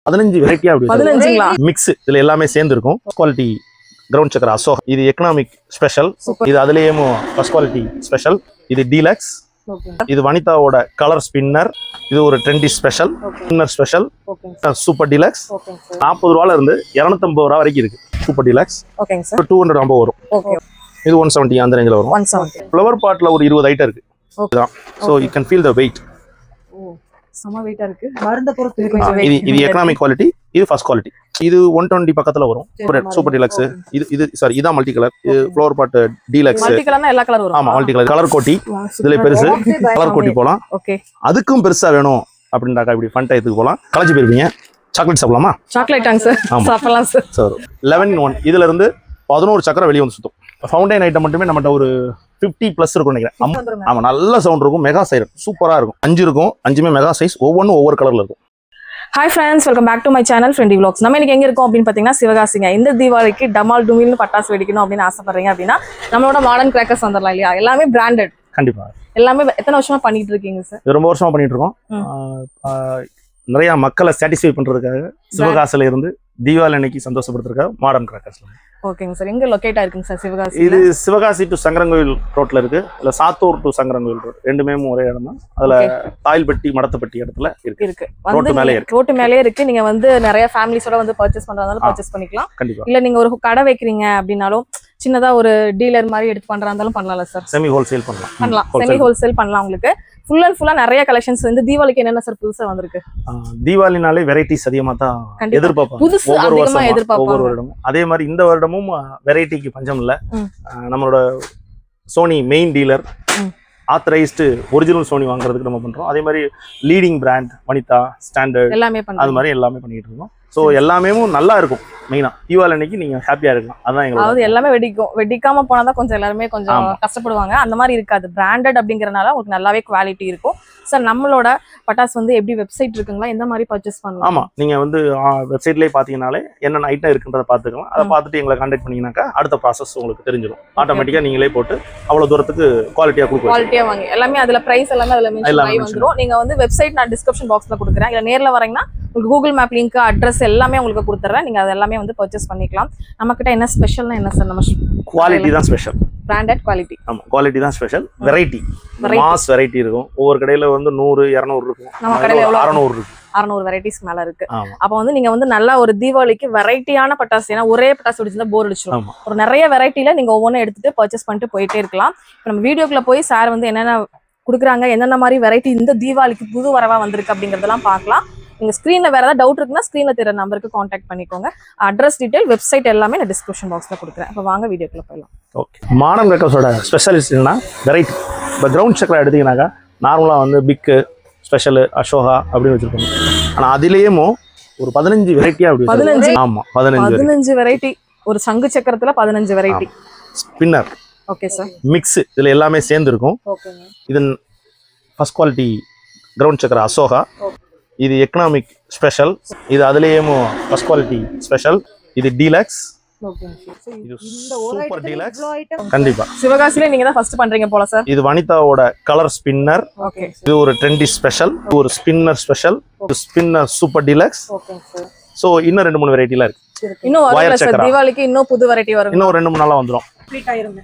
15 வெரைட்டியா அப்படி 15ங்களா மிக்ஸ் இதுல எல்லாமே சேர்ந்து இருக்கும். குவாலிட்டி கிரவுண்ட் சக்கர அசோகா, இது எக்கனாமிக் ஸ்பெஷல், இது அதுலயும் ஃபர்ஸ்ட் குவாலிட்டி ஸ்பெஷல், இது டீலக்ஸ், இது வனிதாவோட கலர் ஸ்பின்னர், இது ஒரு trendy special spinner special, super deluxe. 40 ரூபாயில இருந்து 250 ரூபா வரைக்கும் இருக்கு. சூப்பர் டீலக்ஸ் 200 வரும். இது 170 அந்த ரேஞ்சில வரும். ஃப்ளவர் பாட்ல ஒரு 20 ஐட்டம் இருக்கு. So you can feel the weight. சம வெயிட்டா இருக்கு. மருந்த பொறுத்து இது எக்கனாமிக் குவாலிட்டி, இது ஃபர்ஸ்ட் குவாலிட்டி. இது 120 பக்கத்துல வரும். Super deluxe. இது சாரி இதான் மல்டி கலர். இது ஃப்ளவர் பாட் டீலக்ஸ். மல்டி கலர்னா எல்லா கலர் வரும். ஆமா மல்டி கலர். கலர் கோட்டி இதுல பெருசு. கலர் கோட்டி போலாம். ஓகே. அதுக்கும் பெருசா வேணும் அப்படின்றாக்கா இப்படி ஃபன் டைத்துக்கு போலாம். கலஞ்சி போயிருப்பீங்க. சாக்லேட் சாப்பிடலாமா? சாக்லேட்டாங்க சார். சாப்பிடலாம் சார். Sir 11 in 1. இதுல இருந்து 11 சக்கரை வெளியே வந்து சுத்தும். ஃபவுண்டைன் ஐட்டம் மட்டுமே நம்மகிட்ட ஒரு 50+ இருக்கும் நினைக்கிறேன். ஆமா நல்ல சவுண்ட் இருக்கும். மெகா சைரன் சூப்பரா இருக்கும். 5 இருக்கும். 5மே மெகா சைஸ். ஒவ்வொன்றும் ஒவ்வொரு கலர்ல இருக்கும். Hi friends, welcome back to my channel friendly vlogs. நம்ம இன்னைக்கு எங்க இருக்கோம் அப்படின்னு பாத்தீங்கன்னா சிவகாசிங்க. இந்த தீபாவளிக்கு டமால் டுமில்னு பட்டாசு வெடிக்கணும் அப்படின்னு ஆசைப்படுறீங்க அப்படின்னா நம்மளோட மாடர்ன் கிராக்கர்ஸ் வந்துடலாம் இல்லையா? எல்லாமே பிராண்டட். கண்டிப்பா. எல்லாமே எத்தனை வருஷமா பண்ணிட்டு இருக்கீங்க சார்? ரொம்ப வருஷமா பண்ணிட்டு இருக்கோம். நிறைய மக்களை சாட்டிஸ்ஃபை பண்றதுக்காக சிவகாசில இருந்து தீபாவளி அன்னைக்கு சந்தோஷப்படுத்துறதுக்காக மாடர்ன் கிராக்கர்ஸ். ஓகேங்க சார். எங்க லொகேட் ஆயிருக்குங்க சார் சிவகாசி? இது சிவகாசி டு சங்கரங்கோயில் ரோட்ல இருக்கு. இல்ல சாத்தூர் டு சங்கரங்கோயில் ரோட் ரெண்டுமே ஒரே இடம் தான். அதுல தாயில்பட்டி மடத்தப்பட்டி இடத்துல இருக்கு. ரோட்டு மேலே இருக்கு. நீங்க வந்து நிறைய ஃபேமிலிஸோட வந்து பர்ச்சேஸ் பண்றதால பர்ச்சேஸ் பண்ணிக்கலாம். இல்ல நீங்க ஒரு கடை வைக்கிறீங்க அப்படின்னாலும் சின்னதா ஒரு டீலர் மாதிரி எடுத்து பண்றதாலும் பண்ணலாம்ல சார்? செமி ஹோல்சேல் பண்ணலாம். செமி ஹோல்சேல் பண்ணலாம். உங்களுக்கு ஃபுல் அண்ட் ஃபுல்லா நிறைய கலெக்ஷன்ஸ் வந்து தீபாவளிக்கு என்னென்ன சார் புதுசா வந்திருக்கு? தீபாவளினாலே வெரைட்டிஸ் அதிகமா தான் எதிர்பார்ப்பாங்க. ஒவ்வொரு வருடமும் அதே மாதிரி இந்த வருடமும் வெரைட்டிக்கு பஞ்சம் இல்ல. நம்மளோட Sony main dealer authorised original Sony வாங்குறதுக்கு நம்ம பண்றோம். அதே மாதிரி லீடிங் பிராண்ட் வனிதா, ஸ்டாண்டர்ட் எல்லாமே அது மாதிரி எல்லாமே பண்ணிட்டு இருக்கோம். ஸோ எல்லாமே நல்லா இருக்கும். மெயினா தீபாவளி அன்னைக்கு நீங்க ஹாப்பியா இருக்கலாம். அதான் எங்களுக்கு எல்லாமே வெடிக்காம போனாதான் கொஞ்சம் எல்லாருமே கொஞ்சம் கஷ்டப்படுவாங்க. அந்த மாதிரி இருக்காது. பிராண்டட் அப்படிங்கறனால உங்களுக்கு நல்லாவே குவாலிட்டி இருக்கும். சார் நம்மளோட பட்டாசு வந்து எப்படி வெப்சைட் இருக்குங்களா? எந்த மாதிரி பர்ச்சேஸ் பண்ணலாம்? ஆமா நீங்க வந்து வெப்சைட்லயே பாத்தீங்கன்னாலே என்னென்ன ஐட்டம் இருக்குன்றத பாத்துக்கலாம். அதை பார்த்துட்டு எங்களை கான்டாக்ட் பண்ணீங்கன்னாக்கா அடுத்த ப்ராசஸ் உங்களுக்கு தெரிஞ்சிடும். ஆட்டோமேட்டிக்கா நீங்களே போட்டு அவ்வளவு தூரத்துக்கு குவாலிட்டியா கொடுக்கும். குவாலிட்டியா வாங்க எல்லாமே அதுல பிரைஸ் எல்லாமே அதுல மென்ஷன் ஆகி வந்துரும். நீங்க வந்து வெப்சைட் நான் டிஸ்கிரிப்ஷன் பாக்ஸ்ல கொடுக்குறேன். இல்ல நேர்ல வரீங்கன்னா உங்களுக்கு கூகுள் மேப் லிங்க் அட்ரஸ் எல்லாமே உங்களுக்கு கொடுத்துறேன். நீங்க அது எல்லாமே வந்து பர்ச்சேஸ் பண்ணிக்கலாம். நம்ம கிட்ட என்ன ஸ்பெஷல்னா என்ன சார்? நம்ம குவாலிட்டி தான் ஸ்பெஷல். Branded quality. ஆமா குவாலிட்டி தான் ஸ்பெஷல். வெரைட்டி மாஸ் வெரைட்டி இருக்கும். ஒவ்வொரு கடையில வந்து 100 200 இருக்கும். நம்ம கடையில 600 இருக்கு. 600 வெரைட்டிஸ் மேல இருக்கு. அப்ப வந்து நீங்க வந்து நல்லா ஒரு தீபாவளிக்கு வெரைட்டியான பட்டாசு, ஏன்னா ஒரே பட்டாசு வெடிச்சிருந்தா போர் அடிச்சிடும். ஒரு நிறைய வெரைட்டில நீங்க ஒவ்வொன்றும் எடுத்துட்டு பர்ச்சேஸ் பண்ணிட்டு போயிட்டே இருக்கலாம். இப்ப நம்ம வீடியோக்குள்ள போய் சார் வந்து என்னென்ன கொடுக்குறாங்க, என்னென்ன மாதிரி வெரைட்டி இந்த தீபாவளிக்கு புது வரவா வந்திருக்கு அப்படிங்கறதெல்லாம் பார்க்கலாம். நீங்க ஸ்கிரீன்ல வேற ஏதாவது டவுட் இருக்குன்னா ஸ்கிரீன்ல தெரிய நம்பருக்கு கான்டாக்ட் பண்ணிக்கோங்க. அட்ரஸ் டீடைல் வெப்சைட் எல்லாமே நான் டிஸ்கிரிப்ஷன் பாக்ஸ்ல கொடுக்குறேன். அப்ப வாங்க வீடியோக்குள்ள போயிடலாம். ஓகே. மாடர்ன் கிராக்கர்ஸோட ஸ்பெஷலிஸ்ட் என்னன்னா வெரைட்டி. இப்போ கிரவுண்ட் சக்கரை எடுத்தீங்கன்னாக்கா நார்மலா வந்து பிக் ஸ்பெஷல் அசோகா அப்படின்னு வச்சிருக்கோம். ஆனா அதுலயும் ஒரு 15 வெரைட்டியா அப்படி 15. ஆமா 15 வெரைட்டி. ஒரு சங்கு சக்கரத்துல 15 variety. Spinner. Okay sir. Mix இதுல எல்லாமே சேர்ந்து இருக்கும். ஓகேங்க. இது ஃபர்ஸ்ட் குவாலிட்டி கிரவுண்ட் சக்கரை அசோகா, இது எக்கனாமிக் ஸ்பெஷல், இது அதுலயும் ஃபர்ஸ்ட் குவாலிட்டி ஸ்பெஷல், இது டீலக்ஸ், இது சூப்பர் டீலக்ஸ். கண்டிப்பா சிவகாசில நீங்க தான் ஃபர்ஸ்ட் பண்றீங்க போல சார். இது வனிதாவோட கலர் ஸ்பின்னர். ஓகே. இது ஒரு ட்ரெண்டி ஸ்பெஷல், ஒரு ஸ்பின்னர் ஸ்பெஷல், ஒரு spinner super deluxe. Okay sir. So இன்னும் 2-3 வெரைட்டில இருக்கு. இன்னும் வரல சார். தீபாவளிக்கு இன்னும் புது வெரைட்டி வரும். இன்னும் 2-3 நாளா வந்துரும். ஃப்ரீட் ஆயிருங்க.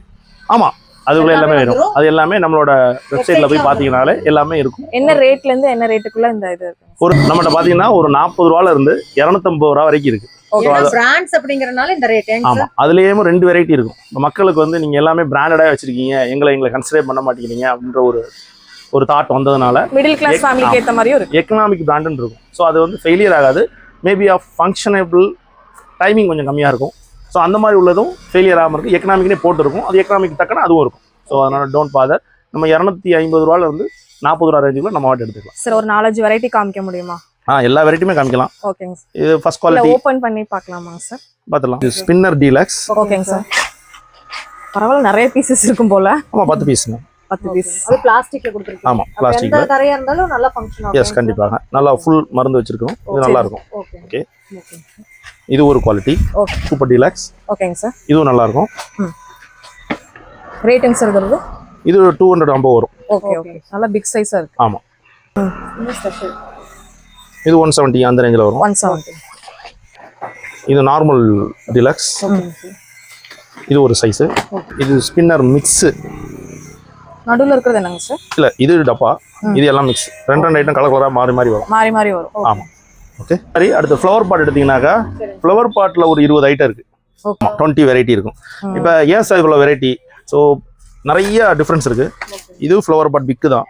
ஆமா அதுக்குள்ள எல்லாமே வரும். அது எல்லாமே நம்மளோட வெப்சைட்ல போய் பாத்தீங்கன்னாலே எல்லாமே இருக்கும். என்ன ரேட்ல இருந்து என்ன ரேட்டுக்குள்ள இந்த இது ஒரு நம்மகிட்ட பாத்தீங்கன்னா ஒரு 40 ரூபாயில இருந்து 250 ரூபா வரைக்கும் இருக்கு. பிராண்ட்ஸ் அப்படிங்கறனால இந்த ரேட். ஆமா அதுலயும் 2 வெரைட்டி இருக்கும். மக்களுக்கு வந்து நீங்க எல்லாமே பிராண்டடா வச்சிருக்கீங்க, எங்களை கன்சிடர் பண்ண மாட்டேங்கிறீங்க அப்படின்ற ஒரு தாட் வந்ததுனால மிடில் கிளாஸ் ஃபேமிலிக்கு ஏத்த மாதிரியும் இருக்கு. எக்கனாமிக் பிராண்ட்னு இருக்கும். ஸோ அது வந்து ஃபெயிலியர் ஆகாது. மேபி ஆஃப் ஃபங்க்ஷனபிள் டைமிங் கொஞ்சம் கம்மியா இருக்கும். ஸோ அந்த மாதிரி உள்ளதும் ஃபெயிலியர் ஆகாம இருக்கு. எக்கனாமிக்னே போட்டுருக்கும். அது எக்கனாமிக் தக்கன அதுவும் இருக்கும். ஸோ அதனால டோன்ட் பாதர். நம்ம 250 ரூபாயில இருந்து 40 ரூபா ரேஞ்சுக்குள்ள நம்ம வாட்டி எடுத்துக்கலாம். சார் ஒரு 4-5 வெரைட்டி காமிக்க முடியுமா? எல்லா வெரைட்டியுமே காமிக்கலாம். ஓகேங்க சார். இது ஃபர்ஸ்ட் குவாலிட்டி ஓபன் பண்ணி பார்க்கலாமா சார்? பார்த்துலாம். இது ஸ்பின்னர் டீலக்ஸ். ஓகேங்க சார். பரவாயில்ல நிறைய பீசஸ் இருக்கும் போல. ஆமா 10 பீஸ்ங்க. 10 பீஸ். அது பிளாஸ்டிக்ல கொடுத்திருக்கீங்க. ஆமா பிளாஸ்டிக்ல. எந்த தரையா இருந்தாலும் நல்லா ஃபங்க்ஷன் ஆகும். எஸ் கண்டிப்பாக. நல்லா ஃபுல் மருந்து வச்சிருக்கோம். இது நல்லா இருக்கும். ஓகே. இது ஒரு குவாலிட்டி. ஓகே. Super deluxe. ஓகேங்க சார். இதுவும் நல்லா இருக்கும். ரேட்டிங் சார் வருது. இது 250 வரும். Okay okay. நல்ல பிக் சைஸா இருக்கு. ஆமா. இந்த ஸ்பெஷல். இது 170 அந்த ரேஞ்சில் வரும். 170. இது நார்மல் டிலக்ஸ். இது ஒரு சைஸு. இது ஸ்பின்னர் மிக்ஸு. நடுவில் இருக்கிறது என்னங்க சார்? இல்லை, இது டப்பா, இது எல்லாம் மிக்ஸ். ரெண்டு ஐட்டம் கலர் கலராக மாறி மாறி வரும். மாறி வரும். ஆமாம். ஓகே. சரி, அடுத்து ஃப்ளவர் பாட் எடுத்தீங்கன்னாக்கா ஃப்ளவர் பாட்டில் ஒரு 20 ஐட்டம் இருக்குது. 20 வெரைட்டி இருக்கும். இப்போ ஏன் சார் இவ்வளோ வெரைட்டி? ஸோ நிறைய டிஃப்ரென்ஸ் இருக்குது. இதுவும் ஃப்ளவர் பாட் பிக்கு தான்,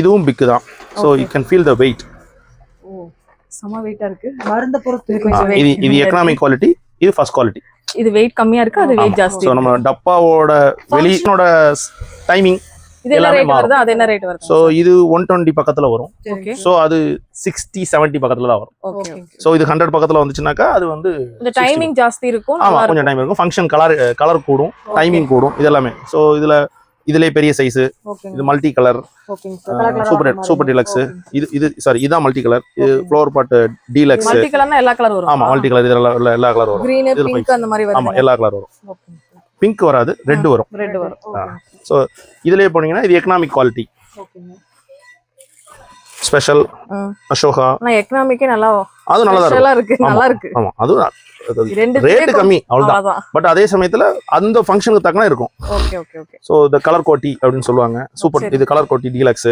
இதுவும் பிக்கு தான். So you can feel the weight. சம வெயிட்டா இருக்கு. மருந்த பொறுத்து இது எக்கனாமிக் குவாலிட்டி, இது ஃபர்ஸ்ட் குவாலிட்டி. இது வெயிட் கம்மியா இருக்கு, அது வெயிட் ஜாஸ்தி. ஸோ நம்ம டப்பாவோட வெளியோட டைமிங் இது என்ன ரேட் வருது? அது என்ன ரேட் வருது? ஸோ இது 120 பக்கத்துல வரும். ஸோ அது 60-70 பக்கத்துல தான் வரும். ஸோ இது 100 பக்கத்துல வந்துச்சுனாக்கா அது வந்து இந்த டைமிங் ஜாஸ்தி இருக்கும். ஆமா, கொஞ்சம் டைம் இருக்கும். ஃபங்க்ஷன் கலர் கூடும், டைமிங் கூடும், இது எல்லாமே. ஸோ இதுலயே பெரிய சைஸ், இது மல்டி கலர், சூப்பர் டிலக்ஸ். இது சாரி, இதான் மல்டி கலர். இது ஃப்ளவர் பாட் டீலக்ஸ். மல்டி கலர்னா எல்லா கலர் வரும். ஆமா, மல்டி கலர். இதுல எல்லா கலர் வரும். கிரீன், பிங்க் அந்த மாதிரி வரும். ஆமா, எல்லா கலர் வரும். பிங்க் வராது, ரெட் வரும். ஸோ இதுலயே போனீங்கன்னா இது எக்கனாமிக் குவாலிட்டி. ஸ்பெஷல் அசோகா. நான் எக்கனாமிக்கே நல்லா, அது நல்லா இருக்கு. நல்லா இருக்கு. ஆமா, அது ரேட் கம்மி அவ்வளவுதான். பட் அதே சமயத்துல அந்த ஃபங்க்ஷனுக்கு தக்கன இருக்கும். ஸோ இந்த கலர் கோட்டி அப்படின்னு சொல்லுவாங்க. சூப்பர், இது கலர் கோட்டி டீலக்ஸ்.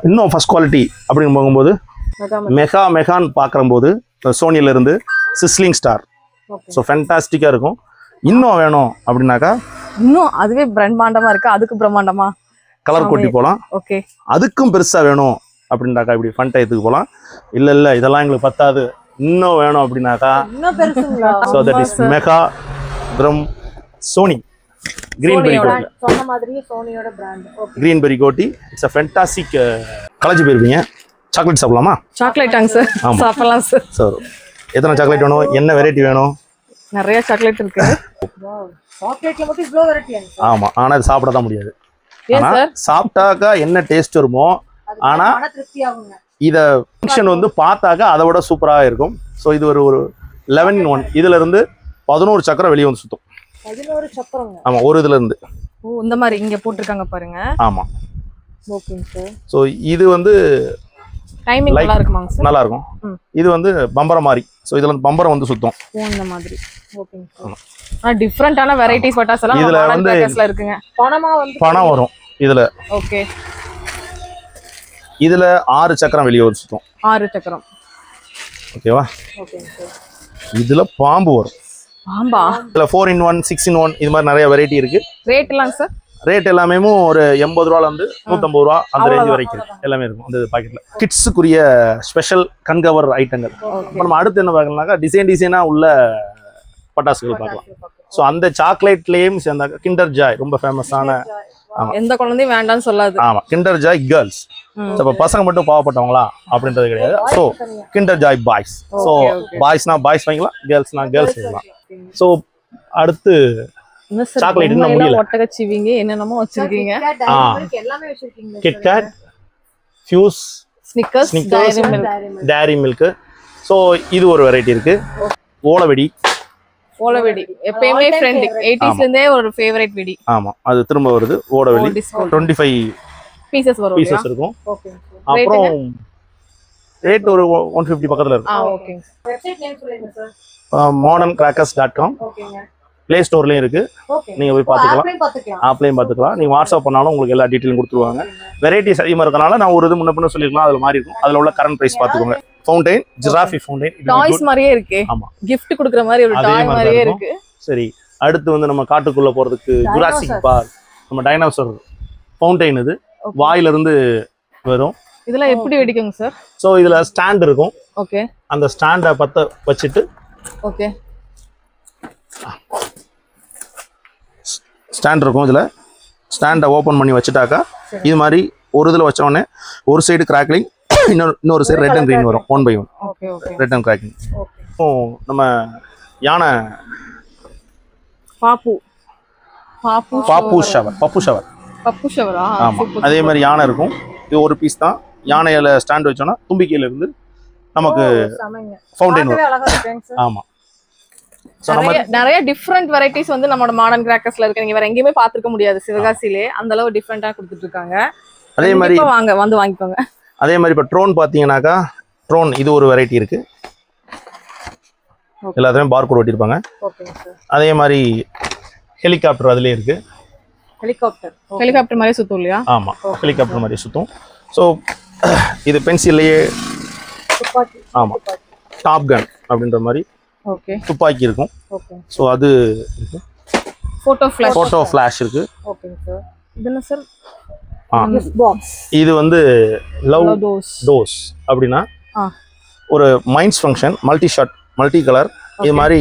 இன்னும் ஃபர்ஸ்ட் குவாலிட்டி அப்படின்னு போகும்போது மெகான்னு பார்க்கும்போது சோனியில இருந்து சிஸ்லிங் ஸ்டார். ஸோ ஃபேண்டாஸ்டிக்கா இருக்கும். இன்னும் வேணும் அப்படின்னாக்கா இன்னும் அதுவே பிரம்மாண்டமா இருக்கு. அதுக்கு பிரம்மாண்டமா கலர் கோட்டி போகலாம். ஓகே. அதுக்கும் பெருசா வேணும் அப்படின்னாக்கா இப்படி ஃபன் டயத்துக்கு போகலாம். இல்ல இதெல்லாம் எங்களுக்கு பத்தாது, இன்னும் வேணும் அப்படின்னாக்கா so that is mega from Sony green berry கோட்டி. சொன்ன மாதிரி சோனியோட பிராண்ட். கிரீன்பெரி கோட்டி இட்ஸ் a fantastic. கலெக்ட் போயிருப்பீங்க. சாக்லேட் சாப்பிடலாமா? சாக்லேட்டாங்க சார், சாப்பிடலாம் சார். சார் எத்தனை சாக்லேட் வேணும், என்ன வெரைட்டி வேணும்? நிறைய சாக்லேட் இருக்கு. சாக்லேட்ல மட்டும் இவ்ளோ வெரைட்டி. ஆமா, ஆனா அது சாப்பிட தான் முடியாது. ஆனா சாப்பிட்டாக்கா என்ன டேஸ்ட் வருமோ, ஆனா திருப்தி ஆகுங்க. இத ஃபங்க்ஷன் வந்து பார்த்தாக்கா அதை விட சூப்பரா இருக்கும். ஸோ இது ஒரு 11-in-1. இதுல இருந்து 11 சக்கரம் வெளியே வந்து சுத்தும். 11 சக்கரங்க. ஆமா, ஒரு இதுல இருந்து. ஓ, இந்த மாதிரி இங்க போட்டுருக்காங்க பாருங்க. ஆமா. ஓகேங்க சார். ஸோ இது வந்து டைமிங் நல்லா இருக்குமாங்க சார்? நல்லா இருக்கும். இது வந்து பம்பரம் மாதிரி. ஸோ இதுல வந்து பம்பரம் வந்து சுத்தும். ஓ, இந்த மாதிரி. ஓகேங்க சார். டிஃபரண்டான வெரைட்டிஸ் பட்டாஸ் எல்லாம் இதுல வந்து இருக்குங்க. பணம் வரும் இதுல. ஓகே. இதுல 6 சக்கரம் வெளியே வந்து சுத்தும். 6 சக்கரம். ஓகேவா? ஓகேங்க சார். இதுல பாம்பு வரும். பாம்பா? இதுல 4-in-1, 6-in-1 இது மாதிரி நிறைய வெரைட்டி இருக்கு. ரேட் எல்லாம் சார்? ரேட் எல்லாமே ஒரு 80 ரூபால இருந்து 150 ரூபா அந்த ரேஞ்ச் வரைக்கும் எல்லாமே இருக்கும் அந்த பாக்கெட்ல. கிட்ஸுக்குரிய ஸ்பெஷல் கன்கவர் ஐட்டங்கள். நம்ம அடுத்து என்ன பார்க்கலாம்னாக்கா டிசைனா உள்ள பட்டாசுகள் பார்க்கலாம். ஸோ அந்த சாக்லேட்லயும் சேர்ந்தாக்க கிண்டர் ஜாய் ரொம்ப ஃபேமஸான. எந்த குழந்தையும் வேண்டாம்னு சொல்லாது. ஆமா, கிண்டர் ஜாய் கேர்ள்ஸ். இப்போ பசங்க மட்டும் பாவப்பட்டவங்களா அப்படின்றது கிடையாது. So Kinder Joy boys. So பாய்ஸ்னா பாய்ஸ் வாங்கிக்கலாம், கேர்ள்ஸ்னா கேர்ள்ஸ் வாங்கிக்கலாம். ஸோ அடுத்து சாக்லேட் இன்னும் முடியல. ஒட்டகச்சிவிங்க என்னென்னமோ வச்சிருக்கீங்க. எல்லாமே வச்சிருக்கீங்க. KitKat, Fuse, Snickers, Dairy Milk. So இது ஒரு வெரைட்டி இருக்கு. ஓலவெடி. ஓலவெடி எப்பயுமே ஃப்ரெண்ட் 80s ல இருந்தே ஒரு ஃபேவரட் வெடி. ஆமா, அது திரும்ப வருது. ஓலவெடி 25 பீசஸ் வரும். பீசஸ் இருக்கும். ஓகே. அப்புறம் ரேட் ஒரு 150 பக்கத்துல இருக்கு. ஓகே. வெப்சைட் நேம் சொல்லுங்க சார். moderncrackers.com. ஓகேங்க. ப்ளே ஸ்டோர்லயும் இருக்கு. நீங்க போய் பாத்துக்கலாம். ஆப்லயும் பாத்துக்கலாம். நீங்க வாட்ஸ்அப் பண்ணாலும் உங்களுக்கு எல்லா டீடைலும் கொடுத்துருவாங்க. வெரைட்டிஸ் அதிகமா இருக்கனால நான் ஒரு இது முன்ன பின்ன சொல்லிருக்கலாம். அதுல மாதிரி இருக்கும். அதுல உள்ள கரண்ட் பிரைஸ் பாத்துக்கோங்க. Fountain, giraffe fountain. டாய்ஸ் மாதிரியே இருக்கு. ஆமா, gift குடுக்குற மாதிரி ஒரு டாய் மாதிரியே இருக்கு. சரி, அடுத்து வந்து நம்ம காட்டுக்குள்ள போறதுக்கு ஜுராசிக் பார்க், நம்ம டைனோசர் ஃபவுண்டைன். இது வாயில இருந்து வரும். இதெல்லாம் எப்படி வெடிக்குங்க சார்? சோ இதுல ஸ்டாண்ட் இருக்கும். ஓகே. அந்த ஸ்டாண்ட பத்த வச்சிட்டு ஓகே ஸ்டாண்ட் இருக்கும். இதுல ஸ்டாண்டை ஓபன் பண்ணி வச்சுட்டாக்கா இது மாதிரி ஒரு இதுல வச்ச உடனே ஒரு சைடு கிராக்லிங், இன்னொரு சைடு ரெட் அண்ட் கிரீன் வரும். 1 by 1 ரெட் அண்ட் கிராக்லிங். நம்ம யானை பப்பு ஷவர். ஆமா, அதே மாதிரி யானை இருக்கும். இது ஒரு பீஸ் தான். யானையில ஸ்டாண்ட் வச்சோம்னா தும்பிக்கையில இருந்து நமக்கு ஃபவுண்டைன் வரும். ஆமா, நிறைய டிஃபரெண்ட் வெரைட்டிஸ் வந்து நம்மளோட மாடர்ன் கிராக்கர்ஸ்ல இருக்கு. நீங்க வேற எங்கேயுமே பாத்துக்க முடியாது. சிவகாசியிலே அந்த அளவு டிஃபரெண்டா கொடுத்துட்டு இருக்காங்க. அதே மாதிரி வாங்க வந்து வாங்கிக்கோங்க. அதே மாதிரி இப்ப ட்ரோன் பாத்தீங்கன்னாக்கா ட்ரோன் இது ஒரு வெரைட்டி இருக்கு. எல்லாத்துலயும் பார்கோட் ஒட்டியிருப்பாங்க. ஓகேங்க சார். அதே மாதிரி ஹெலிகாப்டர் அதுலேயே இருக்கு. ஹெலிகாப்டர் மாதிரி சுத்தும் இல்லையா? ஆமாம், ஹெலிகாப்டர் மாதிரி சுற்றும். ஸோ இது பென்சில்லையே ஆமாம் டாப் கன் அப்படின்ற மாதிரி ஓகே துப்பாக்கி இருக்கும். ஓகே. ஸோ அது இருக்கு. ஃபோட்டோ ஃப்ளாஷ் இருக்கு. ஓகேங்க சார். இது என்ன சார்? பாக்ஸ். இது வந்து லவ் டோஸ். டோஸ் அப்படின்னா ஆ. ஒரு மைண்ட்ஸ் function, multi shot, multi colour, இது மாதிரி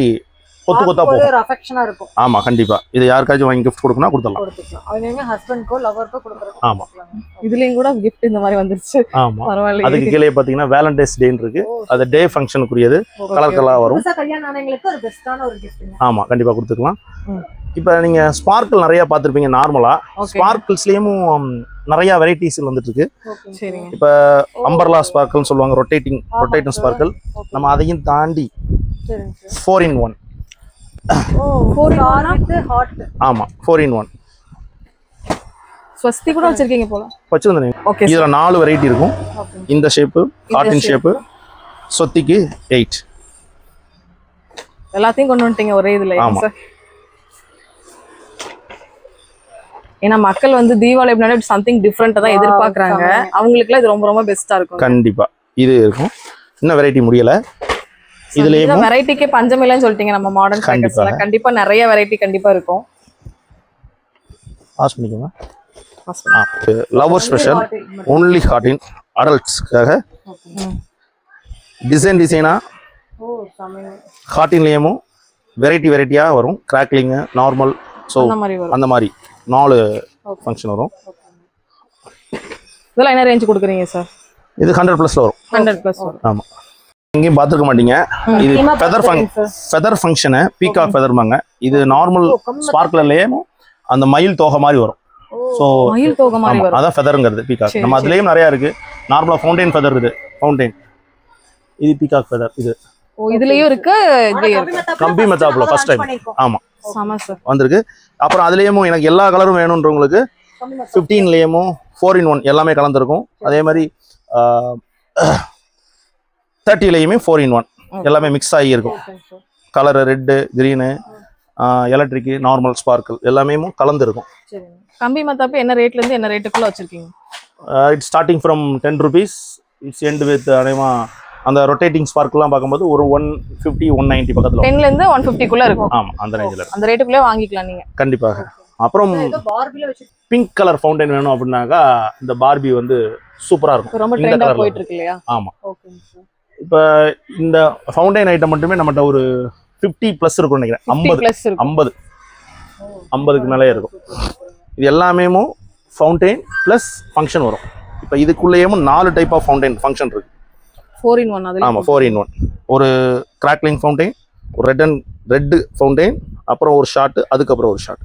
கொத்து கொத்தா போகும். ஒரு அஃபெக்ஷனா இருக்கும். ஆமா கண்டிப்பா. இது யாருக்காச்சும் வாங்கி கிஃப்ட் கொடுக்கணும் கொடுத்துடலாம். கொடுத்துக்கலாம். அவங்க ஹஸ்பண்ட்க்கோ லவர்க்கோ கொடுக்குறது. ஆமா. இதுலயும் கூட gift இந்த மாதிரி வந்துருச்சு. ஆமா. பரவாயில்லை. அதுக்கு கீழே பாத்தீங்கன்னா வேலண்டைன்ஸ் டேன்னு இருக்கு. அது டே ஃபங்க்ஷனுக்குரியது. கலர் கலரா வரும். புதுசா கல்யாண ஆனவங்களுக்கு ஒரு பெஸ்டான ஒரு கிஃப்ட்ங்க. ஆமா கண்டிப்பா கொடுத்துக்கலாம். இப்போ நீங்க ஸ்பார்க்கிள் நிறைய பார்த்துருப்பீங்க நார்மலா. ஸ்பார்க்கிள்ஸ்லயும் நிறைய வெரைட்டிஸ் வந்துட்டு இருக்கு. சரிங்க. இப்போ அம்பர்லா ஸ்பார்க்கிள்னு சொல்லுவாங்க, ரொட்டேட்டிங் ஸ்பார்க்கிள். நம்ம அதையும் தாண்டி 4-in-1. ஓ 4-in-1 வித் ஹாட். ஆமா 4-in-1. ஸ்வஸ்தி கூட வச்சிருக்கீங்க போல. வச்சிருந்தேன். ஓகே. இதுல 4 வெரைட்டி இருக்கும். இந்த ஷேப்பு, ஹார்ட் இன் ஷேப்பு, சொத்திக்கு 8. எல்லாத்தையும் கொண்டு வந்துட்டீங்க ஒரே இதுல. ஆமா. சார் ஏன்னா மக்கள் வந்து தீபாவளி அப்படின்னா சம்திங் டிஃப்ரெண்டா தான் எதிர்பார்க்கறாங்க. அவங்களுக்குலாம் இது ரொம்ப ரொம்ப பெஸ்டா இருக்கும். கண்டிப்பா இது இருக்கும். இன்னும் வெரைட்டி முடியல. இதுலயே வெரைட்டிக்கே பஞ்சம் இல்லைன்னு சொல்லிட்டீங்க. நம்ம மாடர்ன் பேக்கர்ஸ்ல கண்டிப்பா நிறைய வெரைட்டி கண்டிப்பா இருக்கும். பாஸ் பண்ணிக்கோங்க. லவர் ஸ்பெஷல் ஒன்லி ஹாட் இன் அடல்ட்ஸ்க்காக டிசைனா ஹாட் இன்லேயும் வெரைட்டியா வரும். கிராக்லிங், நார்மல், ஸோ அந்த மாதிரி 4 ஃபங்க்ஷன் வரும். இதெல்லாம் என்ன ரேஞ்ச் கொடுக்குறீங்க சார்? இது 100+ வரும். 100+ வரும். ஆமா. எங்கேயும் பார்த்துருக்க மாட்டீங்க. இது ஃபெதர் ஃபங்க்ஷனு, பீகாக் ஃபெதர்பாங்க. இது நார்மல் ஸ்பார்க்லர்லயே அந்த மயில் தோகை மாதிரி வரும். ஸோ மயில் தோகை மாதிரி வரும். அதான் ஃபெதருங்கிறது பீகாக். நம்ம அதுலேயும் நிறையா இருக்கு. நார்மலா ஃபவுண்டைன் ஃபெதர், இது ஃபவுண்டைன். இது பீகாக் ஃபெதர். இது இதுலயும் இருக்கு. கம்பி மெத்தாப்ல ஃபர்ஸ்ட் டைம். ஆமா ஆமா சார் வந்திருக்கு. அப்புறம் அதுலேயும் எனக்கு எல்லா கலரும் வேணுன்றவங்களுக்கு 15லேயும் 4-in-1 எல்லாமே கலந்துருக்கும். அதே மாதிரி 30லேயுமே 4-in-1 எல்லாமே மிக்ஸ் ஆகி இருக்கும். Colour red, green, electric, normal, sparkle எல்லாமே கலந்து இருக்கும். கம்பி மத்தாப்பு என்ன ரேட்ல இருந்து என்ன ரேட்டுக்குள்ள வச்சிருக்கீங்க? It's starting from 10 rupees. It's end with அனைமா அந்த ரொட்டேட்டிங் ஸ்பார்க்லாம் பார்க்கும்போது ஒரு 150 190 பக்கத்துல 10ல இருந்து 150 குள்ள இருக்கும். ஆமா அந்த ரேஞ்சில அந்த ரேட்டுக்குள்ளே வாங்கிக்கலாம் நீங்க. கண்டிப்பாக. அப்புறம் பிங்க் கலர் ஃபவுண்டைன் வேணும் அப்படின்னாக்கா இந்த பார்பி வந்து சூப்பரா இருக்கும். ரொம்ப ட்ரெண்டா போயிட்டு இருக்கு இல்லையா? ஆமா. இப்போ இந்த ஃபவுண்டைன் ஐட்டம் மட்டுமே நம்மகிட்ட ஒரு 50+ இருக்கும்னு நினைக்கிறேன். 50க்கு மேலே இருக்கும். இது எல்லாமே ஃபவுண்டைன் ப்ளஸ் ஃபங்க்ஷன் வரும். இப்போ இதுக்குள்ளேயும் 4 டைப் ஆஃப் ஃபவுண்டைன் ஃபங்க்ஷன் இருக்கு. 4-in-1 அதுல. ஆமா 4-in-1. ஒரு கிராக்லிங் ஃபவுண்டைன், ஒரு ரெட் ஃபவுண்டைன், அப்புறம் ஒரு ஷாட், அதுக்கப்புறம் ஒரு ஷாட்.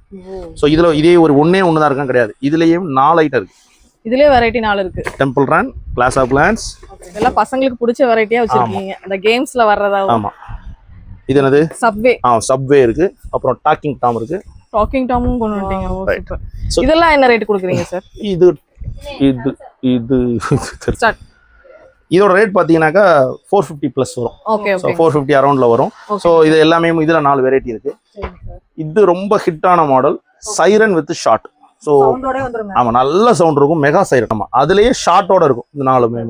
ஸோ இதுல இதே ஒரு ஒண்ணே தான் இருக்கான்னு கிடையாது. இதுலயும் 4 ஐட்டம் இருக்கு. இதுலயே வெரைட்டி 4 இருக்கு. Temple run, clash of clans, இதெல்லாம் பசங்களுக்கு பிடிச்ச வெரைட்டியா வச்சிருக்கீங்க. அந்த கேம்ஸ்ல வர்றதா. ஆமா. இது என்னது? சப்வே. சப்வே இருக்கு. அப்புறம் டாக்கிங் டாம் இருக்கு. டாக்கிங் டாமும் கொண்டு வந்துட்டீங்க. சூப்பர். இதெல்லாம் என்ன ரேட் கொடுக்குறீங்க சார்? இது இது இது ஸ்டார்ட். இதோட ரேட் பாத்தீங்கன்னாக்கா 450+ வரும். Okay okay. 450 அரௌண்ட்ல வரும். ஸோ இது எல்லாமே இதுல 4 வெரைட்டி இருக்கு. இது ரொம்ப ஹிட்டான model, siren with shot. So ஆமா நல்ல சவுண்ட் இருக்கும். Mega siren. ஆமா அதுலயே ஷார்ட்டோட இருக்கும் இந்த 4மே.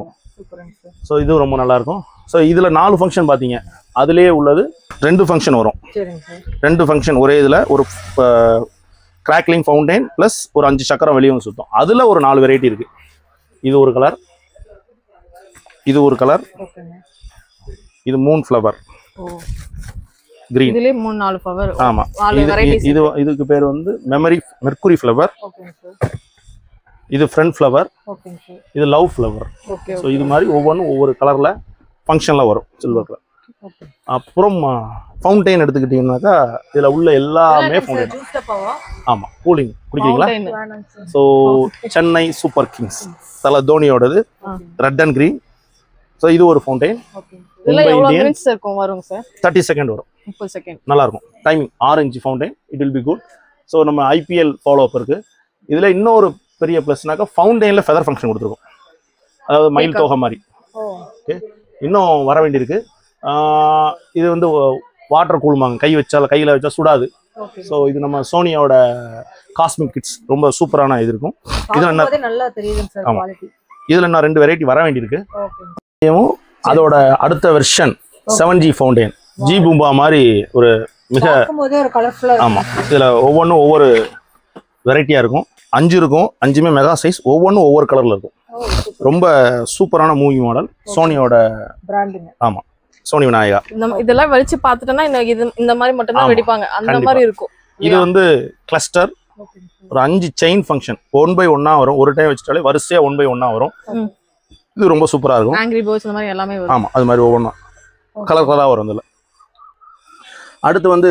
ஸோ இது ரொம்ப நல்லா இருக்கும். ஸோ இதுல 4 ஃபங்க்ஷன் பாத்தீங்க. அதுலயே உள்ளது 2 ஃபங்க்ஷன் வரும். 2 ஃபங்க்ஷன் ஒரே இதுல ஒரு கிராக்லிங் ஃபவுண்டைன் பிளஸ் ஒரு 5 சக்கரம் வெளியும் சுத்தம். அதுல ஒரு 4 வெரைட்டி இருக்கு. இது ஒரு கலர், இது ஒரு கலர், இது மூன் ஃப்ளவர், கிரீன். இதுலயே 3-4 ஃப்ளவர். ஆமா இது இதுக்கு பேர் வந்து மெர்க்குரி ஃப்ளவர். இது ஃப்ரண்ட் ஃப்ளவர். இது லவ் ஃப்ளவர். ஸோ இது மாதிரி ஒவ்வொரு கலர்ல ஃபங்க்ஷன்ல வரும் சில்வர் கலர். அப்புறம் ஃபவுண்டைன் எடுத்துக்கிட்டீங்கன்னாக்கா இதுல உள்ள எல்லாமே ஃபவுண்டைன். ஆமா கூலிங் குடிக்கிறீங்களா? ஸோ சென்னை சூப்பர் கிங்ஸ் தல தோனியோடது ரெட் அண்ட் கிரீன். ஸோ இது ஒரு ஃபவுண்டைன். 30 செகண்ட் வரும். 30 செகண்ட் நல்லா இருக்கும். Timing 6 inch fountain. It will be good. So நம்ம IPL ஃபாலோ அப் இருக்கு. இதுல இன்னொரு பெரிய பிளஸ்னாக்கா ஃபவுண்டைன்ல ஃபெதர் ஃபங்க்ஷன் கொடுத்துருக்கோம். அதாவது மயில் தோகை மாதிரி. ஓகே இன்னும் வர வேண்டியிருக்கு. இது வந்து வாட்டர் கூல்மாங்க, கையில் வச்சா சுடாது. ஸோ இது நம்ம சோனியோட காஸ்மிக் கிட்ஸ் ரொம்ப சூப்பரான இது இருக்கும். இதில் நான் 2 வெரைட்டி வர வேண்டியிருக்கு. அதோட அடுத்த வெர்ஷன் 7G ஃபவுண்டைன் ஜி பூம்பா மாதிரி ஒரு மிக ஆமாம். இதில் ஒவ்வொன்றும் ஒவ்வொரு வெரைட்டியாக இருக்கும். 5 இருக்கும், 5மே மெகா சைஸ், ஒவ்வொன்றும் ஒவ்வொரு கலரில் இருக்கும். ரொம்ப சூப்பரான மூவி மாடல் சோனியோட. ஆமாம், சோனி விநாயகா. இதெல்லாம் வலிச்சு பார்த்துட்டோம்னா இந்த மாதிரி மட்டும் தான் வெடிப்பாங்க, அந்த மாதிரி இருக்கும். இது வந்து கிளஸ்டர், ஒரு 5 செயின் ஃபங்க்ஷன் 1/1 வரும். ஒரு டைம் வச்சுட்டாலே வரிசையா 1/1 வரும். இது ரொம்ப சூப்பரா இருக்கும். ஆங்கிரி பேர்ட்ஸ் அந்த மாதிரி எல்லாமே வரும். ஆமா, அது மாதிரி ஒவ்வொன்றும் கலர் கலரா வரும். இதுல அடுத்து வந்து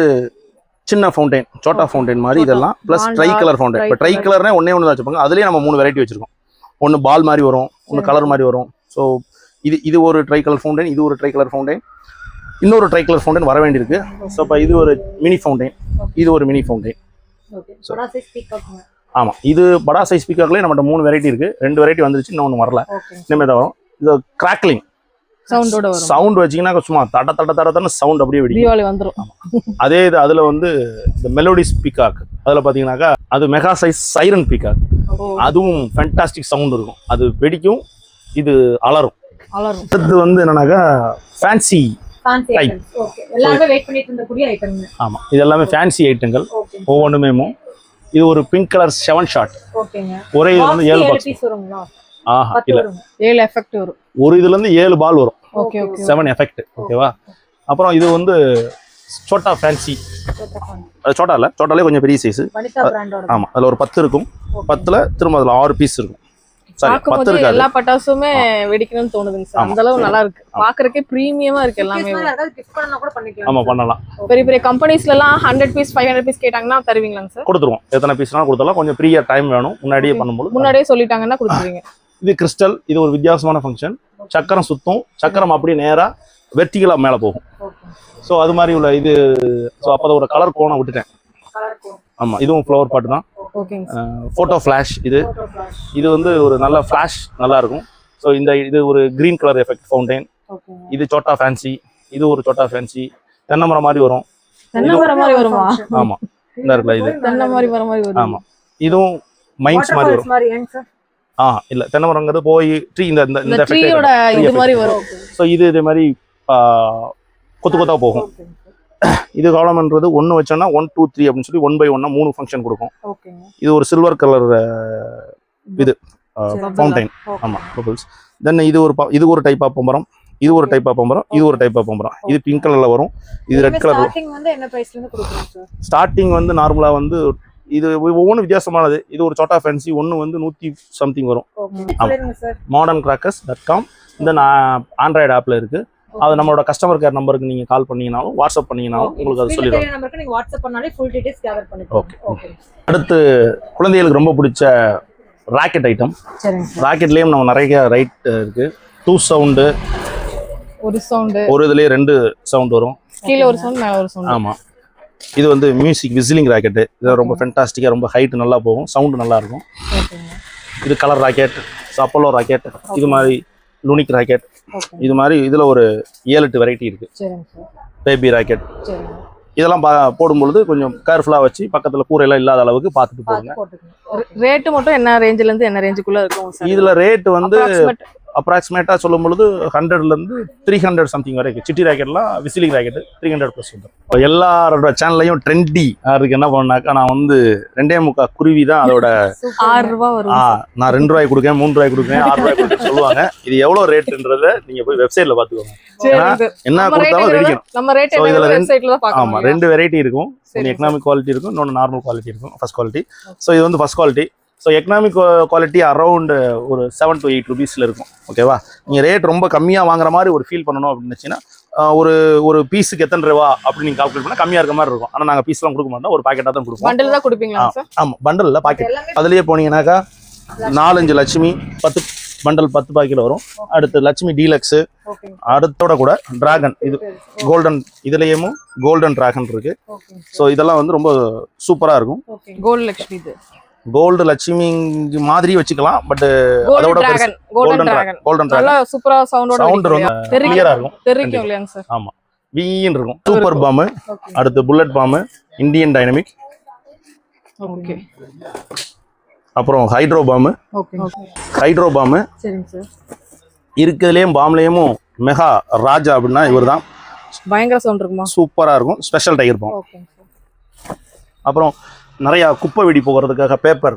சின்ன ஃபவுண்டைன், சோட்டா ஃபவுண்டைன் மாதிரி இதெல்லாம் பிளஸ் ட்ரை கலர் ஃபவுண்டைன். இப்போ ட்ரை கலர்னா ஒன்னே ஒன்று தான் வச்சுப்பாங்க. அதுலேயே நம்ம 3 வெரைட்டி வச்சிருக்கோம். ஒன்று பால் மாதிரி வரும், ஒன்று கலர் மாதிரி வரும். ஸோ இது ஒரு ட்ரை கலர் ஃபவுண்டைன், இது ஒரு ட்ரை கலர் ஃபவுண்டைன், இன்னொரு ட்ரை கலர் ஃபவுண்டைன் வர வேண்டியிருக்கு. ஸோ இப்போ இது ஒரு மினி ஃபவுண்டைன், இது ஒரு மினி ஃபவுண்டைன். ஆமாம், இது படா சைஸ் பீகாக்லேயே நம்மகிட்ட 3 வெரைட்டி இருக்கு. 2 வெரைட்டி வந்துருச்சு, இன்னொன்று வரல, இனிமேல் தான் வரும். இது கிராக்லிங் சவுண்ட் வச்சிங்கன்னா சும்மா தட தட தடன்னு சவுண்ட் அப்படியே வெடிக்கும். அதே இது அதில் வந்து இந்த மெலோடிஸ் பீகாக், அதில் பார்த்தீங்கன்னாக்கா அது மெகா சைஸ் சைரன் பீகாக். அதுவும் ஃபேண்டாஸ்டிக் சவுண்ட் இருக்கும், அது வெடிக்கும், இது அலரும். அடுத்து வந்து என்னன்னாக்கா ஃபேன்சி டைப். ஆமா, இது எல்லாமே ஃபேன்சி ஐட்டங்கள் ஒவ்வொன்றுமே. இது ஒரு பிங்க் கலர் 7 ஷாட். ஒரே இது வந்து 7 பாக்ஸ். ஆஹா, இல்ல 7 எஃபெக்ட் வரும். ஒரு இதுல இருந்து 7 பால் வரும். 7 எஃபெக்ட். ஓகேவா? அப்புறம் இது வந்து சோட்டா ஃபேன்சி. சோட்டா இல்ல, சோட்டாலே கொஞ்சம் பெரிய சைஸ். ஆமா, அதுல ஒரு 10 இருக்கும். 10ல திரும்ப அதுல 6 பீஸ் இருக்கும். எல்லா பட்டாசுமே வெடிக்கணும்னு தோணுதுங்க சார். அந்த அளவு நல்லா இருக்கு, பாக்குறதுக்கே பிரீமியமா இருக்கு எல்லாமே. ஆமா, பண்ணலாம். பெரிய பெரிய கம்பெனிஸ்ல எல்லாம் 100 பீஸ் 500 பீஸ் கேட்டாங்கன்னா தருவீங்களாங்க சார்? கொடுத்துருவோம். எத்தனை பீஸ்னாலும் கொடுத்துடலாம். கொஞ்சம் ப்ரீயா டைம் வேணும், முன்னாடியே பண்ணும்போது. முன்னாடியே சொல்லிட்டாங்கன்னா கொடுத்துருவீங்க. இது கிறிஸ்டல், இது ஒரு வித்தியாசமான ஃபங்க்ஷன். சக்கரம் சுத்தும், சக்கரம் அப்படியே நேரா வெர்டிகலா மேல போகும். ஸோ அது மாதிரி உள்ள இது. ஸோ அப்போ ஒரு கலர் கோணம் விட்டுட்டேன். ஆமா, இதுவும் ஃப்ளவர் பாட்டு தான். Photo flash. இது வந்து ஒரு நல்ல ஃபிளாஷ் நல்லா இருக்கும். ஸோ இது ஒரு கிரீன் கலர் எஃபெக்ட் ஃபவுண்டைன். இது சோட்டா ஃபேன்சி, இது ஒரு சோட்டா ஃபேன்சி. தென்னை மரம் மாதிரி வரும். ஆமா, இந்த இருக்குல்ல, இது தென்னை மாதிரி வர மாதிரி வரும். ஆமா, இதுவும் மைன்ஸ் மாதிரி வரும். இல்ல, தென்னை மரங்கிறது போய் ட்ரீ இந்த ட்ரீயோட இது மாதிரி வரும். ஸோ இதே மாதிரி கொத்து கொத்தா போகும். இது காலம்ன்றது 1 வச்சோன்னா 1 2 3 அப்படின்னு சொல்லி 1/1 3 ஃபங்க்ஷன் கொடுக்கும். இது ஒரு சில்வர் கலர் இது ஃபவுண்டைன். ஆமா, பபிள்ஸ். தென் இது ஒரு டைப் ஆஃப் பம்பரம், இது ஒரு டைப் ஆஃப் பம்பரம், இது ஒரு டைப் ஆஃப் பம்பரம். இது பிங்க் கலர்ல வரும், இது ரெட் கலர். ஸ்டார்டிங் வந்து நார்மலா வந்து இது ஒவ்வொன்றும் வித்தியாசமானது. இது ஒரு சோட்டா ஃபேன்சி, ஒன்று வந்து 100 சம்திங் வரும். modernCrackers.com. இந்த ஆண்ட்ராய்டு ஆப்ல இருக்கு. அது நம்மளோட கஸ்டமர் கேர் நம்பருக்கு நீங்க கால் பண்ணீங்கனாலும் வாட்ஸ்அப் பண்ணீங்கனாலும் உங்களுக்கு அது சொல்லிடுவோம். ஓகே. அடுத்து குழந்தைகளுக்கு ரொம்ப பிடிச்ச ராக்கெட் ஐட்டம். ராக்கெட்லயும் நம்ம நிறைய ரைட் இருக்கு. 2 சவுண்டு, ஒரு இதுலயே 2 சவுண்ட் வரும். கீழ ஒரு சவுண்ட், மேல ஒரு சவுண்ட். ஆமா, இது வந்து மியூசிக் விசிலிங் ராக்கெட். இது ரொம்ப ஃபேண்டாஸ்டிக்கா, ரொம்ப ஹைட் நல்லா போகும், சவுண்ட் நல்லா இருக்கும். இது கலர் ராக்கெட், அப்போலோ ராக்கெட், இது மாதிரி லுனிக் ராக்கெட். இது மாதிரி இதுல ஒரு 7-8 வெரைட்டி இருக்கு. Baby rocket. இதெல்லாம் போடும்பொழுது கொஞ்சம் கேர்ஃபுல்லா வச்சு பக்கத்துல கூரையெல்லாம் இல்லாத அளவுக்கு பார்த்துட்டு போடுங்க. ரேட்டு மட்டும் என்ன ரேஞ்சில இருந்து என்ன ரேஞ்சுக்குள்ள இருக்கும்? இதுல ரேட் வந்து அப்ராக்சிமேட்டா சொல்லும் பொழுது 100ல இருந்து 300 சம்திங் வரைக்கும். சிட்டி ராக்கெட்லாம் விசிலிங் ராக்கெட் 300+ வந்துடும். எல்லாரோட சேனல்லையும் ட்ரெண்டி அதுக்கு என்ன பண்ணாக்கா, நான் வந்து 2.25 குருவி தான் அதோட 6 ரூபாய் வரும். நான் 2 ரூபாய் கொடுக்கேன், 3 ரூபாய் கொடுக்கேன், 6 ரூபாய் கொடுக்கேன் சொல்லுவாங்க. இது எவ்வளவு ரேட்ன்றத நீங்க போய் வெப்சைட்ல பாத்துக்கோங்க. என்ன கொடுத்தாலும் வெடிக்கணும். நம்ம ரேட் என்ன வெப்சைட்ல தான் பார்க்கலாம். ஆமா, 2 வெரைட்டி இருக்கும். ஒன்னு எக்கனாமிக் குவாலிட்டி இருக்கும், இன்னொன்னு நார்மல் குவாலிட்டி இருக்கும், ஃபர்ஸ்ட் குவாலிட்டி. ஸோ இது வந்து first quality. So economic quality around ஒரு 7 to 8 rupeesல இருக்கும். ஓகேவா? நீங்கள் ரேட் ரொம்ப கம்மியாக வாங்குற மாதிரி ஒரு ஃபீல் பண்ணணும் அப்படின்னு வச்சுன்னா ஒரு பீஸுக்கு எத்தனை ரூபா அப்படின்னு நீங்கள் கால்குலேட் பண்ணால் கம்மியாக இருக்க மாதிரி இருக்கும். ஆனால் நாங்கள் பீஸ்லாம் கொடுக்க மாட்டோம், ஒரு பாக்கெட்டாக தான் கொடுப்போம். பண்டில் தான் கொடுப்பீங்களா சார்? ஆமாம், பண்டலில் பாக்கெட். அதுலேயே போனீங்கன்னாக்கா 4-5 லட்சுமி 10 பண்டல் 10 பாக்கெட் வரும். அடுத்து லட்சுமி டீலக்ஸு, அடுத்தோட கூட டிராகன், இது கோல்டன், இதுலேயும் கோல்டன் டிராகன் இருக்கு. ஸோ இதெல்லாம் வந்து ரொம்ப சூப்பராக இருக்கும். கோல்டு லட்சுமி. இது கோல்டு லட்சுமி மாதிரி வச்சுக்கலாம். பட் அதோட டிராகன் கோல்டன் டிராகன் கோல்டன் நல்லா சூப்பரா சவுண்ட் ரொம்ப கிளியரா இருக்கும். தெரியும் இல்லையாங்க சார்? ஆமா, வீன்னு இருக்கும். சூப்பர் பாம், அடுத்து bullet bomb, Indian dynamic, okay. அப்புறம் hydro bomb. Okay hydro bomb சரிங்க சார். இருக்குதுலயும் பாம்லயும் மெகா ராஜா அப்படின்னா இவர்தான். பயங்கர சவுண்ட் இருக்குமா? சூப்பரா இருக்கும். Special tiger bomb. ஓகேங்க சார். அப்புறம் நிறைய குப்பை வெடி போகிறதுக்காக பேப்பர்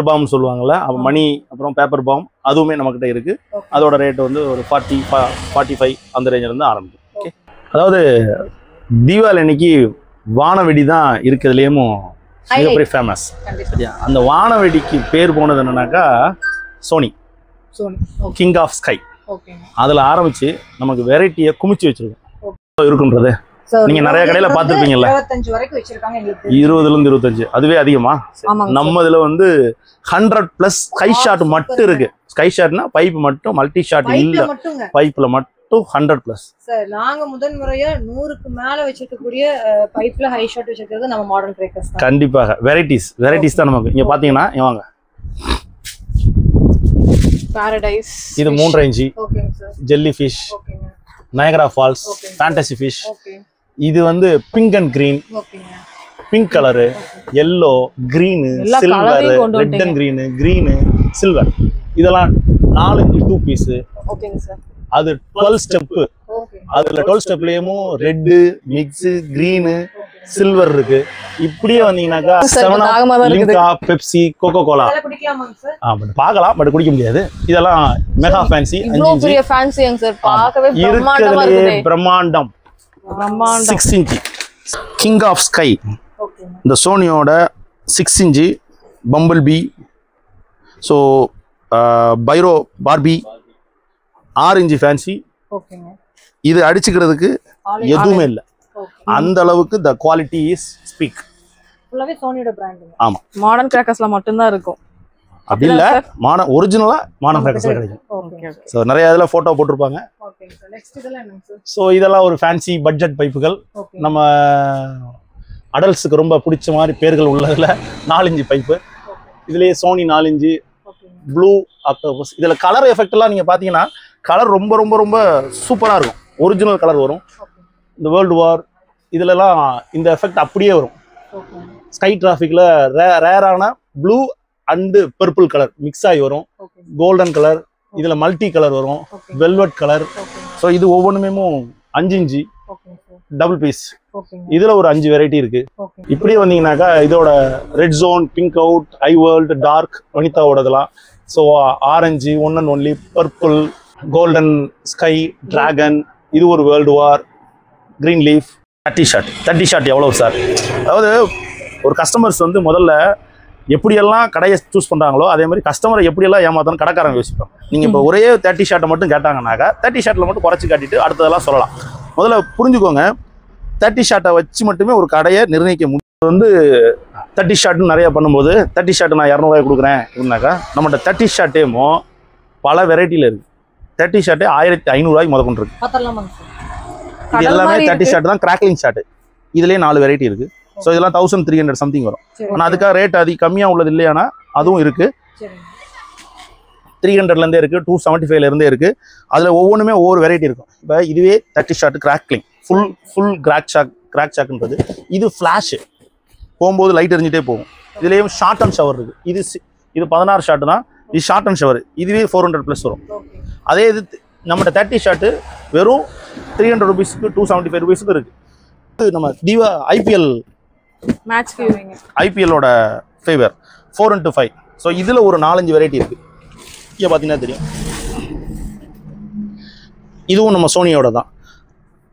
பாம் சொல்லுவாங்கல்ல, மணி, அப்புறம் பேப்பர் பாம் அதுவுமே நம்மகிட்ட இருக்கு. அதோட ரேட் வந்து ஒரு 45 அந்த ரேஞ்சில இருந்து ஆரம்பிக்கும். ஓகே. அதாவது தீபாவளி அன்னைக்கு வானவெடி தான் இருக்கிறதுலேயும் மிகப்பெரிய ஃபேமஸ். அந்த வானவெடிக்கு பேர் போனது என்னன்னாக்கா சோனி கிங் ஆஃப் ஸ்கை. அதில் ஆரம்பிச்சு நமக்கு வெரைட்டியை குமிச்சு வச்சிருக்கோம் இருக்குன்றது. நீங்க நிறைய கடையில பாத்துருப்பீங்கல்ல, 25 வரைக்கும் வச்சிருக்காங்க. 20ல இருந்து 25 அதுவே அதிகமா. நம்ம இதுல வந்து 100+ ஸ்கை ஷாட் மட்டும் இருக்கு. ஸ்கை ஷாட்னா பைப் மட்டும், மல்டி ஷாட் இல்ல, பைப்ல மட்டும் 100+. சார் நாங்க முதல் முறையா 100க்கு மேல வச்சிருக்கக்கூடிய பைப்ல ஹை ஷாட் வச்சிருக்கிறது நம்ம மாடர்ன் கிரேக்கர்ஸ் தான். கண்டிப்பாக வெரைட்டிஸ் தான் நமக்கு. இங்க பாத்தீங்கன்னா வாங்க, பாரடைஸ் இது 3 இன்ச். ஓகேங்க சார். ஜெல்லி ஃபிஷ், ஓகேங்க. Niagara falls, fantasy fish. Okay. இது வந்து பிங்க் அண்ட் கிரீன். ஓகேங்க. Pink colour, yellow, green, silver, red and green, silver. இதெல்லாம் 4 இன்ச் 2 பீஸ். ஓகேங்க சார். அது 12 ஸ்டெப். அதுல 12 ஸ்டெப்லயும் ரெட், மிக்ஸ், கிரீன், சில்வர் இருக்கு. இப்படியே வந்தீங்கன்னாக்கா 7 லிங்கா, பெப்சி, கோகோ கோலா குடிக்கலாமாங்க சார்? பட் பார்க்கலாம், பட் குடிக்க முடியாது. இதெல்லாம் மெகா ஃபேன்சி 5 இன்ச். பெரிய ஃபேன்சிங்க சார், பார்க்கவே பிரம்மாண்டமா இருக்கு. பிரம்மாண்டம் 6 இன்ச் கிங் ஆஃப் ஸ்கை. இந்த சோனியோட 6 inch bumble bee. So pyro Barbie 6 inch fancy. இது அடிச்சுக்கிறதுக்கு எதுவுமே இல்லை. அந்த அளவுக்கு த குவாலிட்டி இஸ் ஸ்பீக். ஃபுல்லாவே சோனியோட பிராண்ட். ஆமா, மாடர்ன் கிராக்கர்ஸ்ல மட்டும் தான் இருக்கும். அப்படி இல்ல, ஒரிஜினலா மாடர்ன் கிராக்கர்ஸ்ல கிடைக்கும். ஓகே. சோ நிறைய இதுல போட்டோ போட்டுருப்பாங்க. Okay sir. நெக்ஸ்ட் இதெல்லாம் என்னங்க சார்? சோ இதெல்லாம் ஒரு ஃபேன்சி பட்ஜெட் பைப்புகள். நம்ம அடல்ட்ஸுக்கு ரொம்ப பிடிச்ச மாதிரி பேர்கள் உள்ளதுல 4 இன்ச் பைப்பு. இதுலயே சோனி 4 இன்ச் ப்ளூ ஆக்டோபஸ். இதுல கலர் எஃபெக்ட் எல்லாம் நீங்க பாத்தீங்கன்னா கலர் ரொம்ப ரொம்ப ரொம்ப சூப்பரா இருக்கும். ஒரிஜினல் கலர் வரும். இந்த வேர்ல்டு வார் இதுலலாம் இந்த எஃபெக்ட் அப்படியே வரும். ஸ்கை டிராஃபிக்ல ரேரான blue and purple colour mix ஆகி வரும். கோல்டன் கலர், இதுல மல்டி கலர் வரும், வெல்வெட் கலர். ஸோ இது ஒவ்வொன்றுமே 5 இன்ச்சு டபுள் பீஸ். இதுல ஒரு 5 வெரைட்டி இருக்கு. இப்படியே வந்தீங்கன்னாக்கா இதோட red zone, pink out, eye world, dark, வனிதாவோடதெல்லாம். So orange, one and only, purple, golden, sky, dragon, இது ஒரு world war, green leaf. 30 shot எவ்வளவு சார்? அதாவது ஒரு கஸ்டமர்ஸ் வந்து முதல்ல எப்படியெல்லாம் கடையை சூஸ் பண்றாங்களோ அதே மாதிரி கஸ்டமரை எப்படியெல்லாம் ஏமாத்தணும் கடைக்காரங்க யோசிப்பாங்க. நீங்க இப்போ ஒரே 30 ஷாட்டை மட்டும் கேட்டாங்கன்னாக்கா 30 ஷாட்டில் மட்டும் குறைச்சி காட்டிட்டு அடுத்ததெல்லாம் சொல்லலாம். முதல்ல புரிஞ்சுக்கோங்க, 30 ஷாட்டை வச்சு மட்டுமே ஒரு கடையை நிர்ணயிக்க முடியும். வந்து 30 ஷாட்னு நிறைய பண்ணும்போது 30 ஷாட் நான் 200 ரூபாய் கொடுக்குறேன் அப்படின்னாக்கா நம்மகிட்ட 30 ஷாட்டேமோ பல வெரைட்டியில் இருக்கு. 30 ஷாட்டே 1500 ரூபாய்க்கு முத கொண்டு இருக்கு. இது எல்லாமே 30 ஷாட் தான். கிராக்லிங் ஷாட் இதுலயே 4 வெரைட்டி இருக்கு. ஸோ இதெல்லாம் 1300 சம்திங் வரும். ஆனால் அதுக்காக ரேட் கம்மியாக உள்ளது இல்லையானா அதுவும் இருக்கு. 300ல இருந்தே இருக்கு, 275ல இருந்தே இருக்கு. அதுல ஒவ்வொன்றுமே ஒவ்வொரு வெரைட்டி இருக்கும். இப்போ இதுவே 30 ஷாட் கிராக்லிங் ஃபுல் கிராக் ஷாக்ன்றது. இது ஃபிளாஷ் போகும்போது லைட் எரிஞ்சிட்டே போகும். இதுலேயும் ஷார்ட் அண்ட் ஷவர் இருக்கு. இது 16 ஷாட் தான். இது ஷார்ட் அண்ட் ஷவர். இதுவே 400+ வரும். அதே இது நம்மகிட்ட 30 ஷாட்டு வெறும் 300 ரூபீஸ்க்கு 275 ரூபீஸ்க்கு இருக்கு. நம்ம தீவா ஐபிஎல்லோட ஃபேவர் 4x5. ஸோ இதில் ஒரு 4-5 வெரைட்டி இருக்கு. இங்கே பார்த்தீங்கன்னா தெரியும். இதுவும் நம்ம சோனியோட தான்.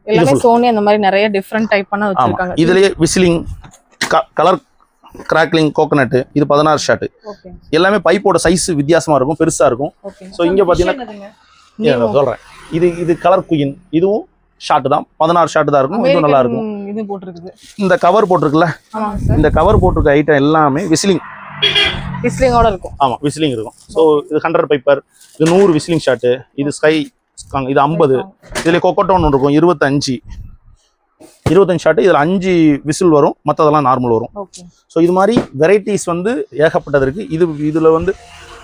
எல்லாமே சோனி அந்த மாதிரி நிறைய டிஃபரண்ட் டைப் பண்ண வச்சிருக்காங்க. இதுலயே விசிலிங், கலர் கிராக்லிங், கோகனட், இது 16 ஷாட். எல்லாமே பைப்போட சைஸ் வித்தியாசமா இருக்கும், பெருசா இருக்கும். ஸோ இங்க பாத்தீங்கன்னா சொல்றேன், இது கலர் குயின், இதுவும் ஷாட் தான், 16 ஷாட் தான் இருக்கும். இதுவும் நல்லா இருக்கும். இது போட்டுருக்குது. இந்த கவர் போட்டிருக்குல்ல, இந்த கவர் போட்டிருக்க ஐட்டம் எல்லாமே விசிலிங்கோட இருக்கும். ஆமா, விசிலிங் இருக்கும். ஸோ இது 100 பைப்பர், இது 100 விசிலிங் ஷாட்டு, இது ஸ்கை, இது 50. இதுல கொக்கோட்டோன் இருக்கும் 25. 25 ஷாட். இதில் 5 விசில் வரும், மற்றதெல்லாம் நார்மல் வரும். ஸோ இது மாதிரி வெரைட்டிஸ் வந்து ஏகப்பட்டது இருக்குது. இதில் வந்து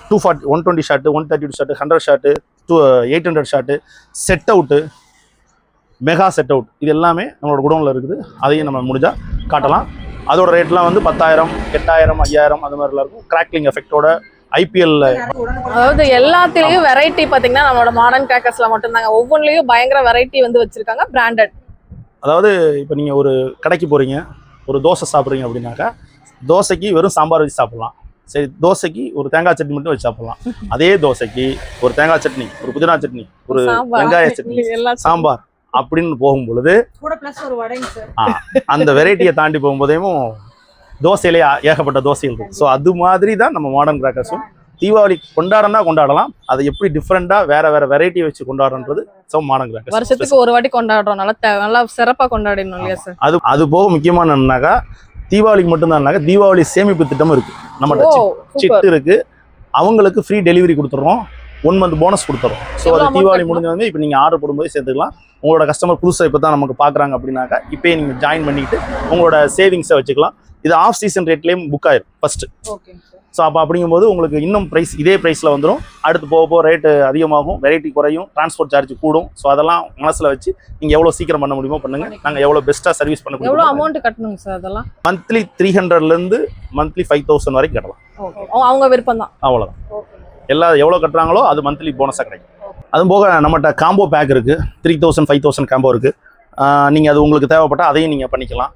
240 120 shot, 132 shot, 100 shot, 800 shot, set out, mega set out, இது எல்லாமே நம்மளோட குடோனில் இருக்குது. அதையும் நம்ம முடிஞ்சால் காட்டலாம். அதோட ரேட்லாம் வந்து 10,000, 8,000, 5,000 அந்த மாதிரிலாம் இருக்கும். கிராக்லிங் எஃபெக்டோட ஐபிஎல்ல. அதாவது எல்லாத்துலேயும் வெரைட்டி பார்த்தீங்கன்னா நம்மளோட மாடர்ன் கிராக்கர்ஸ்ல மட்டும்தாங்க. ஒவ்வொன்றிலையும் பயங்கர வெரைட்டி வந்து வச்சிருக்காங்க, பிராண்டட். அதாவது இப்போ நீங்கள் ஒரு கடைக்கு போகிறீங்க, ஒரு தோசை சாப்பிட்றீங்க அப்படின்னாக்கா, தோசைக்கு வெறும் சாம்பார் வச்சு சாப்பிட்லாம். சரி, தோசைக்கு ஒரு தேங்காய் சட்னி மட்டும் வச்சு சாப்பிட்லாம். அதே தோசைக்கு ஒரு தேங்காய் சட்னி, ஒரு புதினா சட்னி, ஒரு வெங்காய சட்னி, சாம்பார் அப்படின்னு போகும் பொழுது அந்த வெரைட்டியை தாண்டி போகும்போதேயும் தோசையிலே ஏகப்பட்ட தோசைகள் இருக்கு. ஸோ அது மாதிரி தான் நம்ம மாடர்ன் கிராக்கர்ஸும் தீபாவளி கொண்டாடனா கொண்டாடலாம். அதை எப்படி டிஃப்ரெண்டாக வேற வேற வெரைட்டியை வச்சு கொண்டாடுறது ஸோ மாடர்ன் கிராக்கர்ஸ். வருஷத்துக்கு ஒரு வாட்டி கொண்டாடுறோம், நல்லா சிறப்பாக கொண்டாடணும் இல்லையா சார்? அது போக முக்கியமான என்னன்னாக்கா, தீபாவளிக்கு மட்டும்தான்னாக்கா தீபாவளி சேமிப்பு திட்டம் இருக்கு. நம்மகிட்ட சிட்டு இருக்கு. அவங்களுக்கு ஃப்ரீ டெலிவரி கொடுத்துட்றோம், 1 மந்த் போனஸ் கொடுத்துறோம். ஸோ அது தீபாவளி முடிஞ்சவங்க இப்போ நீங்கள் ஆர்டர் போடும்போது சேர்த்துக்கலாம். உங்களோட கஸ்டமர் புதுசாக இப்போ தான் நமக்கு பார்க்குறாங்க அப்படின்னாக்கா இப்போயே நீங்கள் ஜாயின் பண்ணிட்டு உங்களோட சேவிங்ஸை வச்சுக்கலாம். இது ஆஃப் சீசன் ரேட்லேயும் புக் ஆயிரும் ஃபர்ஸ்ட். ஸோ அப்போ அப்படிங்கும்போது உங்களுக்கு இன்னும் ப்ரைஸ் இதே ப்ரைஸில் வந்துடும். அடுத்து போக போக ரேட்டு அதிகமாகும், வெரைட்டி குறையும், டிரான்ஸ்போர்ட் சார்ஜ் கூடும். ஸோ அதெல்லாம் மனசில் வச்சு நீங்கள் எவ்வளோ சீக்கிரம் பண்ண முடியுமோ பண்ணுங்க. நாங்கள் எவ்வளோ பெஸ்ட்டாக சர்வீஸ் பண்ண. எவ்வளோ அமௌண்ட் கட்டணுங்க சார்? அதெல்லாம் மந்த்லி 300லேருந்து மந்த்லி 5,000 வரைக்கும் கட்டலாம். அவங்க விருப்பம் தான், அவ்வளோதான். எவ்வளோ கட்டுறாங்களோ அது மந்த்லி போனஸாக கிடைக்கும். அதுவும் போக நம்மகிட்ட காம்போ பேக் இருக்குது. 3,000 5,000 காம்போ இருக்குது. நீங்கள் அது உங்களுக்கு தேவைப்பட்டால் அதையும் நீங்கள் பண்ணிக்கலாம்.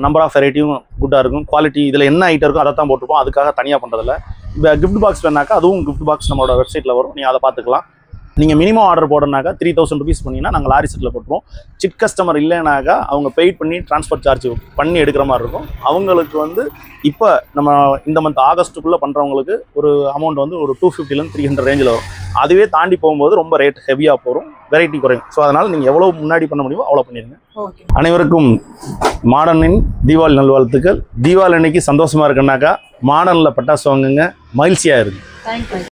நம்பர் ஆஃப் வெரைட்டியும் குட்டாக இருக்கும். குவாலிட்டி இதில் என்ன ஐட்டம் இருக்கோ அதை தான் போட்டிருப்போம். அதுக்காக தனியாக பண்ணுறதில்ல. இப்போ கிஃப்ட் பாக்ஸ் வேணாக்கா அதுவும் கிஃப்ட் பாக்ஸ் நம்மளோட வெப்சைட்டில் வரும், நீங்கள் அதை பார்த்துக்கலாம். நீங்கள் மினிமம் ஆர்டர் போடனாக்கா 3,000 ருபீஸ் பண்ணிங்கன்னா நாங்கள் லாரி செட்டில் போட்டுருவோம். சிட் கஸ்டமர் இல்லைனாக்கா அவங்க பெய்ட் பண்ணி டிரான்ஸ்போர்ட் சார்ஜ் பண்ணி எடுக்கிற மாதிரி இருக்கும். அவங்களுக்கு வந்து இப்போ நம்ம இந்த மந்த் ஆகஸ்ட்டுக்குள்ளே பண்ணுறவங்களுக்கு ஒரு அமௌண்ட் வந்து ஒரு 250லேருந்து 300 ரேஞ்சில் வரும். அதுவே தாண்டி போகும்போது ரொம்ப ரேட் ஹெவியாக போகும், வெரைட்டி குறையும். ஸோ அதனால் நீங்கள் எவ்வளோ முன்னாடி பண்ண முடியுமோ அவ்வளோ பண்ணிடுங்க. அனைவருக்கும் மாடர்னின் தீபாவளி நல்வாழ்த்துக்கள். தீபாவளி அன்னைக்கு சந்தோஷமாக இருக்குன்னாக்கா மாடர்னில் பட்டாசு வாங்குங்க, மகிழ்ச்சியாக இருக்குது.